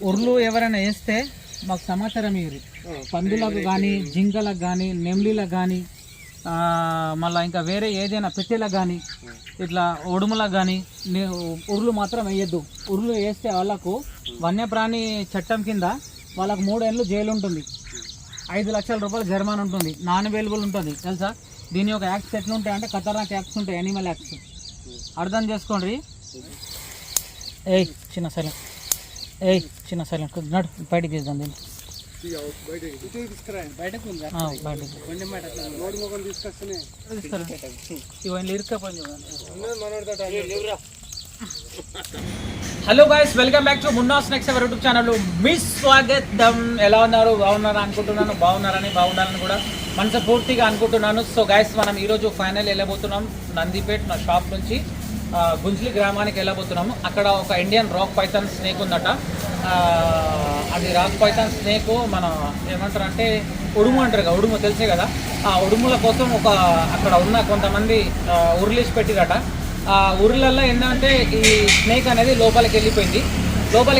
ఉర్లు ఎవరైనా వేస్తే మాకు సమాచారం ఇవ్వరు. పందులకు కానీ, జింకలకు కానీ, నెమ్లీలకు కానీ, మళ్ళీ ఇంకా వేరే ఏదైనా పెట్టేలకు కానీ, ఇట్లా ఉడుములకు కానీ ఉర్లు మాత్రం వేయద్దు. ఉర్లు వేస్తే వాళ్ళకు వన్యప్రాణి చట్టం కింద వాళ్ళకు 3 ఏళ్ళు జైలు ఉంటుంది, 5 లక్షల రూపాయలు జరిమానా ఉంటుంది, నాన్ అవైలబుల్ ఉంటుంది తెలుసా. దీని యొక్క యాక్ట్స్ ఎట్లా ఉంటాయి అంటే ఖతర్నాక్ యాక్ట్స్ ఉంటాయి, యానిమల్ యాక్ట్స్. అర్థం చేసుకోండి. చిన్న సైలెంట్ నడు బయటికి తీద్దాం దీన్ని. Hello guys, welcome back to Munna snacks ever YouTube channel. మీ స్వాగతం. ఎలా ఉన్నారు? బాగున్నారా అనుకుంటున్నాను. బాగుండాలని కూడా మనస్ఫూర్తిగా అనుకుంటున్నాను. సో గైస్, మనం ఈరోజు ఫైనల్ వెళ్ళబోతున్నాం. నందిపేట్ నా షాప్ నుంచి గుంజ్లి గ్రామానికి వెళ్ళబోతున్నాము. అక్కడ ఒక ఇండియన్ రాక్ పైథాన్ స్నేక్ ఉందట. అది రాక్ పైథాన్ స్నేక్ మన ఏమంటారు అంటే ఉడుము అంటారు కదా, ఉడుము తెలిసే కదా. ఆ ఉడుముల కోసం అక్కడ ఉన్న కొంతమంది ఉర్లీసి పెట్టిరట. ఆ ఉర్లల్లో ఏంటంటే ఈ స్నేక్ అనేది లోపలికి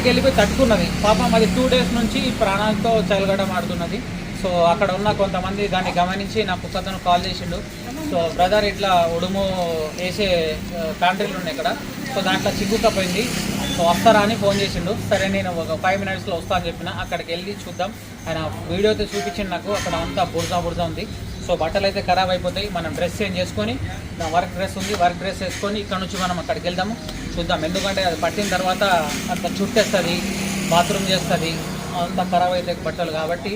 వెళ్ళిపోయి తట్టుకున్నది. పాపం అది 2 డేస్ నుంచి ప్రాణాలతో చెలగడం ఆడుతున్నది. సో అక్కడ ఉన్న కొంతమంది దాన్ని గమనించి నాకు ఒకతను కాల్ చేసిండు. సో బ్రదర్, ఇట్లా ఉడుము వేసే ఫ్యాక్టరీలు ఉన్నాయి ఇక్కడ, సో దాంట్లో చిక్కుకపోయింది, సో వస్తారా అని ఫోన్ చేసిండు. సరే, నేను ఒక 5 మినిట్స్లో వస్తా అని చెప్పిన. అక్కడికి వెళ్ళి చూద్దాం. ఆయన వీడియో అయితే చూపించింది నాకు. అక్కడ అంతా బురద ఉంది. సో బట్టలు అయితే ఖరాబ్ అయిపోతాయి. మనం డ్రెస్ చేంజ్ చేసుకొని, నా వర్క్ డ్రెస్ ఉంది, వర్క్ డ్రెస్ వేసుకొని ఇక్కడ నుంచి మనం అక్కడికి వెళ్దాము, చూద్దాం. ఎందుకంటే అది పట్టిన తర్వాత అంత చుట్టేస్తుంది, బాత్రూమ్ చేస్తుంది, అంతా ఖరాబ్ అవుతాయి బట్టలు. కాబట్టి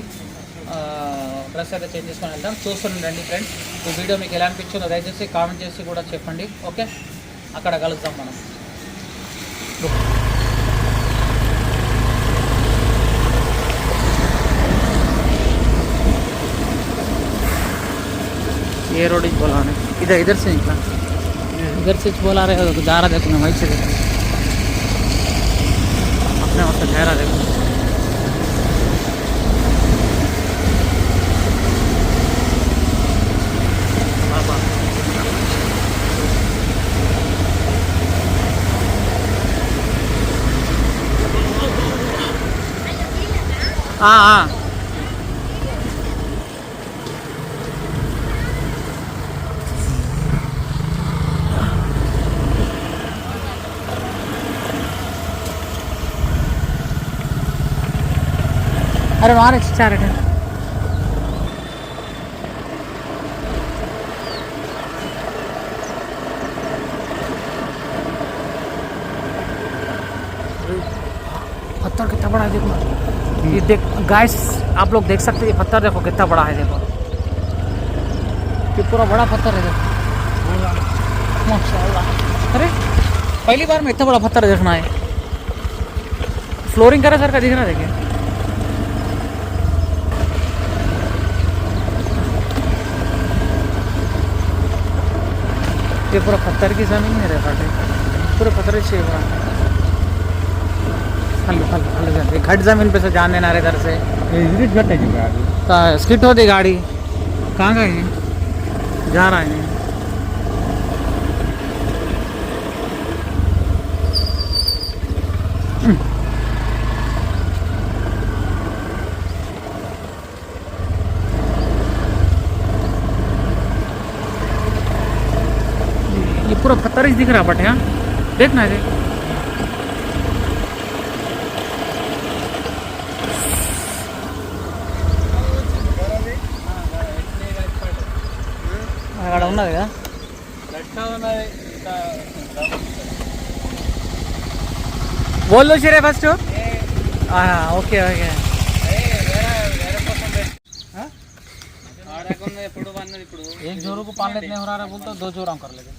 డ్రెస్ అయితే చేంజ్ చేసుకొని వెళ్దాం. చూస్తుండండి ఫ్రెండ్స్. ఈ వీడియో మీకు ఎలా అనిపించిందో దయచేసి కామెంట్ చేసి కూడా చెప్పండి. ఓకే, అక్కడ కలుద్దాం మనం. ये रोड बोला है इधर से निकला, इधर से बोला रहे हो जा रहा देखो, वहीं से देखो अपने वक्त ठहरा देखो. हाँ अरे वहाँ अच्छा रहे. पत्थर कितना बड़ा है देखो. ये देख गाइस, आप लोग देख सकते हैं. ये पत्थर देखो कितना बड़ा है. देखो ये पूरा बड़ा पत्थर है. देखो माशाल्लाह. अरे पहली बार में इतना बड़ा पत्थर देखना है. फ्लोरिंग करे सर का दिख रहा है. देखिए ये पूरा पत्थर की ज़मीन है रे फाटे, पूरे पत्थर से पूरा हल घट ज़मीन पे से जान देना रे इधर से. स्किट होती गाड़ी. कहाँ गए हैं? जा रहा है. ये पूरा पत्थर ही दिख रहा बट यहाँ देखना है. అక్కడ ఉన్నది కదా బోల్ చూసిరే ఫస్ట్. Okay okay. एक जोरों को पाल लेते हैं और बोलते 2 जोर हम कर लेते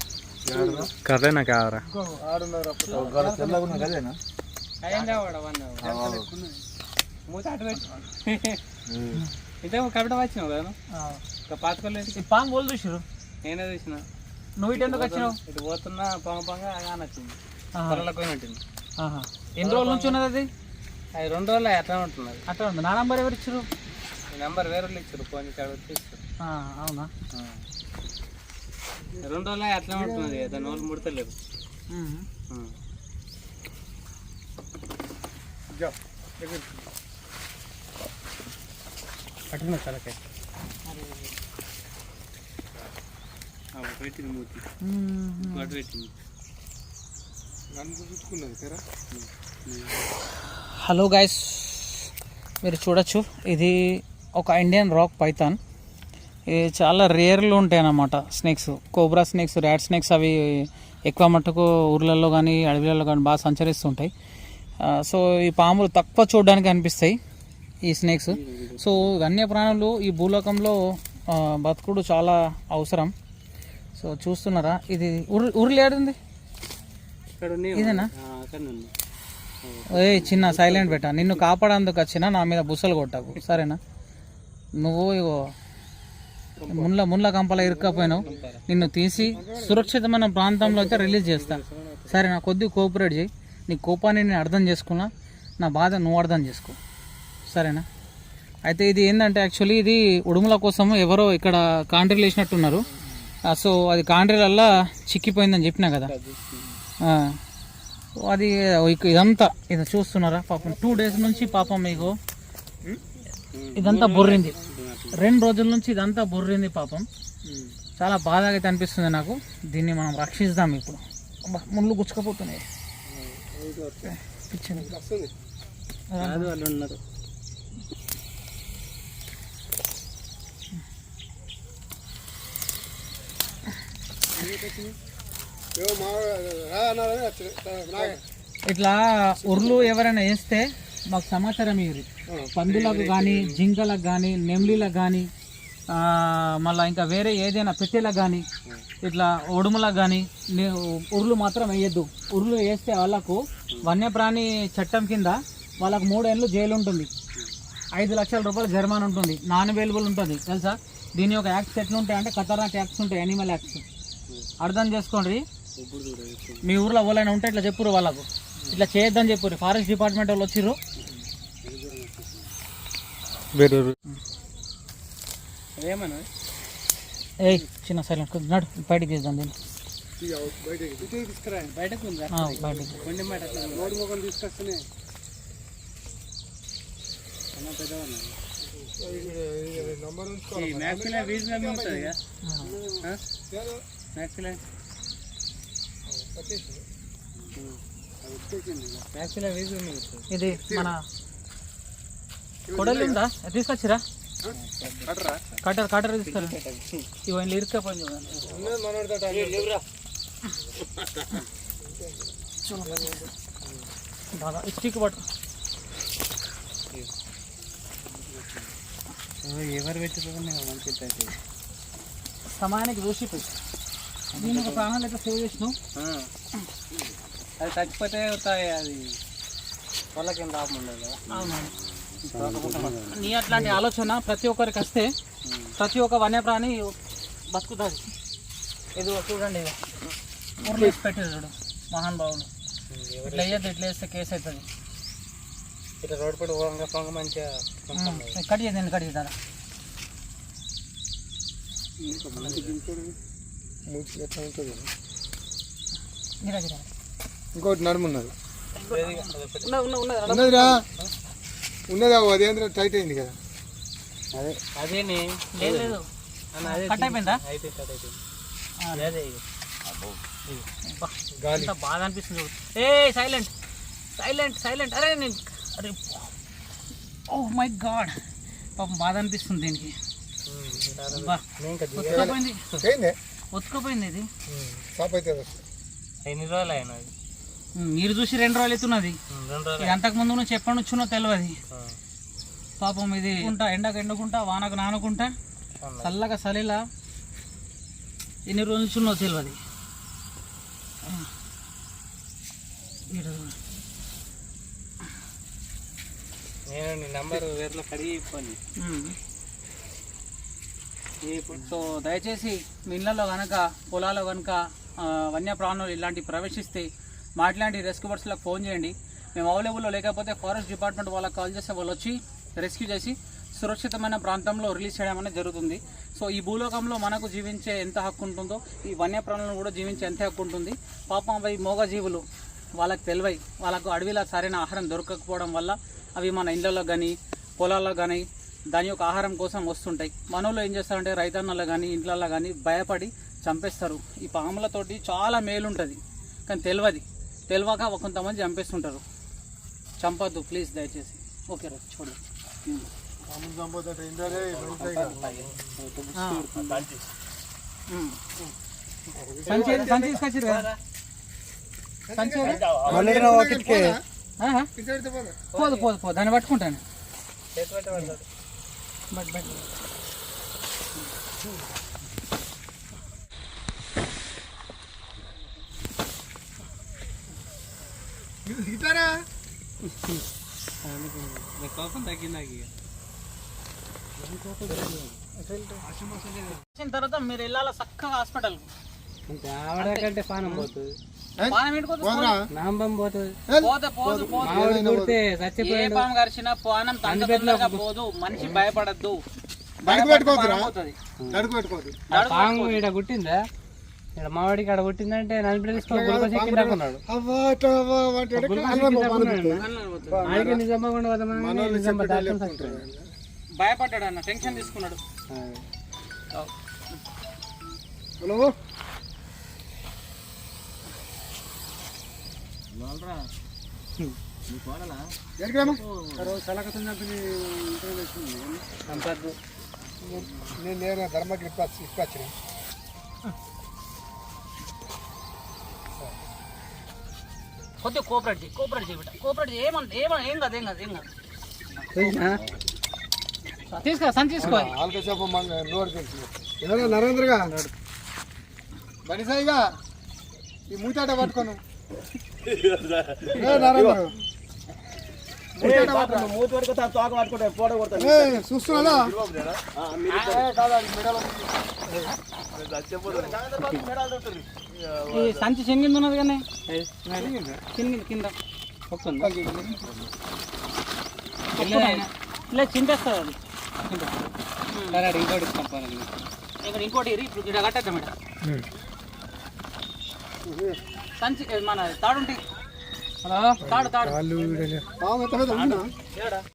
कर लेना क्या हो रहा ఇదే కబడ వచ్చినావు కదా పాతకోలేదు. పాము బోల్ చూసిరు. నేనే చూసిన. నువ్వు ఇటు ఎందుకు వచ్చినావు? ఇటు పోతున్నా పాము పాగా నచ్చింది, పొలంలోకి పోయినట్టుంది. ఎన్ని రోజుల నుంచి ఉన్నది అది? అది 2 రోజులు అట్లా ఉంటున్నది. అట్లా ఉంది. నా నంబర్ ఎవరు ఇచ్చారు? నెంబర్ వేరే వాళ్ళు ఇచ్చారు, ఫోన్ వచ్చి ఇచ్చారు. అవునా? 2 రోజులు అట్లా ఉంటున్నది, దాని వాళ్ళు ముడతలేరు. పట్టిన తలకాయ హలో గైస్, మీరు చూడొచ్చు, ఇది ఒక ఇండియన్ రాక్ పైథాన్. ఇది చాలా రేర్లో ఉంటాయి అన్నమాట. Snakes, cobra snakes, rat snakes అవి ఎక్కువ మట్టుకు ఊర్లలో కానీ అడవిలలో కానీ బాగా సంచరిస్తుంటాయి. సో ఈ పాములు తక్కువ చూడడానికి అనిపిస్తాయి ఈ స్నేక్స్. సో వన్యప్రాణులు ఈ భూలోకంలో బతుకుడు చాలా అవసరం. సో చూస్తున్నారా, ఇది ఉర్లు ఏడుంది ఇదేనా? ఏ చిన్న సైలెంట్ పెట్టా, నిన్ను కాపాడేందుకు వచ్చినా నా మీద బుసలు కొట్టాకు, సరేనా? నువ్వు ఇగో ముళ్ళ కంపల ఇరుక్కపోయినావు. నిన్ను తీసి సురక్షితమైన ప్రాంతంలో అయితే రిలీజ్ చేస్తా, సరేనా? కొద్దిగా కోఆపరేట్ చేయి. నీ కోపాన్ని నేను అర్థం చేసుకున్నా, నా బాధ నువ్వు అర్థం చేసుకో, సరేనా? అయితే ఇది ఏంటంటే యాక్చువల్లీ ఇది ఉడుముల కోసం ఎవరో ఇక్కడ కాంట్రీలు వేసినట్టున్నారు. సో అది కాంట్రీలల్లా చిక్కిపోయిందని చెప్పినా కదా. అది ఇదంతా ఇది చూస్తున్నారా పాపం, 2 days నుంచి పాపం మీకు ఇదంతా బొర్రింది. 2 రోజుల నుంచి ఇదంతా బొర్రింది పాపం. చాలా బాధగా అయితే అనిపిస్తుంది నాకు. దీన్ని మనం రక్షిద్దాం. ఇప్పుడు ముళ్ళు గుచ్చుకపోతున్నాయి. ఇట్లా ఉర్లు ఎవరైనా వేస్తే మాకు సమాచారం ఇవ్వరు. పందులకు కానీ, జింకలకు కానీ, నెమ్లీలకు కానీ, మళ్ళీ ఇంకా వేరే ఏదైనా పెట్టెలకు కానీ, ఇట్లా ఉడుములకు కానీ ఉర్లు మాత్రం వేయద్దు. ఉర్లు వేస్తే వాళ్ళకు వన్యప్రాణి చట్టం కింద వాళ్ళకు 3 ఏళ్ళు జైలు ఉంటుంది, 5 లక్షల రూపాయలు జరిమానా ఉంటుంది, నాన్ అవైలబుల్ ఉంటుంది, తెలుసా? దీని యొక్క యాక్ట్స్ ఎట్లుంటాయి అంటే ఖతర్నాక్ యాక్ట్స్ ఉంటాయి, యానిమల్ యాక్ట్స్. అర్థం చేసుకోండి. మీ ఊర్లో ఎవరైనా ఉంటే ఇట్లా చెప్పురు, వాళ్ళకు ఇట్లా చేయొద్దని చెప్పురు. ఫారెస్ట్ డిపార్ట్మెంట్ వాళ్ళు వచ్చిర్రు. ఏ చిన్న సైలెంట్ నడు, బయటకు తీద్దాం దీన్ని. ఇది మన కొడలు ఉందా, తీసుకొచ్చిరా? కటర్ తీసుకురా. ఇవన్నీ ఇరుక్కపోయింది బాగా స్టిక్ పట్టు. ఎవరు పెట్టుకోకుండా మంచి సమయానికి దూషిపోయి నేను ఒక ప్రాణాలు అయితే సేవ్ చేసినావు. అది చచ్చిపోతే అది వాళ్ళకేం లాభం ఉండదు కదా. అవునవును. నీ అట్లాంటి ఆలోచన ప్రతి ఒక్కరికి వస్తే ప్రతి ఒక్క వన్యప్రాణి బతుకుతుంది. ఇది చూడండి, ఊర్లో వేసి పెట్టేది చూడు మహాన్ బాబును. ఇట్లా వేయద్దు, ఇట్లా వేస్తే కేసు అవుతుంది. ఇట్లా రోడ్డు పడి మంచిగా కట్ చేద్దాం, కట్ చేద్దాం. ఇంకోటి నడుమున్నది ఉన్నదిరా, ఉన్నది. అదేంద్ర టైట్ అయింది కదా. అదే అదేని లేదు, కట్ అయిపోయిందా? బాధ అనిపిస్తుంది. ఏ సైలెంట్ సైలెంట్ సైలెంట్. అరే నేను అరే ఓ మై గాడ్, పాపం బాధ అనిపిస్తుంది దీనికి. ఒత్తుకపోయింది ఇది. ఎన్ని రోజులు అయినా మీరు చూసి 2 రోజులు అవుతున్నది. అంతకుముందు నుంచి ఎప్పటి నుంచున్నో తెలియదు. పాపం ఇది ఎండకు ఎండుకుంటా, వానకు నానుకుంటా, చల్లగా చలిలా ఎన్ని రోజుల నుంచి ఉన్నో తెలియదు. నేను నంబర్ వేర్లో కడిగి ఇవ్వండి. సో దయచేసి మీ ఇళ్ళలో కనుక, పొలాల్లో కనుక వన్యప్రాణులు ఇలాంటి ప్రవేశిస్తే మాట్లాంటి రెస్క్యూ బర్డ్స్లకు ఫోన్ చేయండి. మేము అవైలబుల్లో లేకపోతే ఫారెస్ట్ డిపార్ట్మెంట్ వాళ్ళకి కాల్ చేస్తే వాళ్ళు వచ్చి రెస్క్యూ చేసి సురక్షితమైన ప్రాంతంలో రిలీజ్ చేయడం అనేది జరుగుతుంది. సో ఈ భూలోకంలో మనకు జీవించే ఎంత హక్కు ఉంటుందో ఈ వన్యప్రాణులను కూడా జీవించే ఎంత హక్కు ఉంటుంది. పాపం అవి మోగ జీవులు, వాళ్ళకి తెలివై వాళ్ళకు అడవిలో సరైన ఆహారం దొరకకపోవడం వల్ల అవి మన ఇళ్ళలో కానీ పొలాల్లో కానీ దాని యొక్క ఆహారం కోసం వస్తుంటాయి. మనోళ్ళు ఏం చేస్తారంటే రైతన్నలు కానీ ఇంట్లల్లో కానీ భయపడి చంపేస్తారు. ఈ పాములతోటి చాలా మేలుంటుంది కానీ తెలియక కొంతమంది చంపేస్తుంటారు. చంపద్దు ప్లీజ్ దయచేసి. ఓకే రా చూడండి. సంచి తీసుకొచ్చారు కదా, సంచి పోదు దాన్ని పట్టుకుంటాను. కోపం తగ్గిందా వచ్చిన తర్వాత మీరు వెళ్ళాలి చక్కగా హాస్పిటల్. ఆవిడకంటే పానం పోతుంది, ఏ పాము కరిచినా పానం పోదు. మనిషి భయపడద్దు. పాము ఈడ కుట్టిందా, ఇక్కడ మావాడికి ఆడ కుట్టిందంటే నలుపు తీసుకున్నాడు. భయపడ్డాడు అన్న, టెన్షన్ తీసుకున్నాడు. నేను ధర్మకి ఇప్పచ్చిన కొద్దిగా కోఆపరేట్ చేయి ఏం కాదు. తీసుకో సంచి తీసుకోవాలి. ఆల్కసేపు నోడు తెలిసి ఎవరో నరేంద్రగా బనిసాయిగా ఈ మూచాట పట్టుకోను చూస్తున్నా ఈ సంచి చెంగింది ఉన్నది కానీ కింద ఇలా చింపేస్తుంది అది. ఇంకోటి ఇక్కడ కట్టేద్దాం మేడం. సంచి మన తాడుంటి తాడు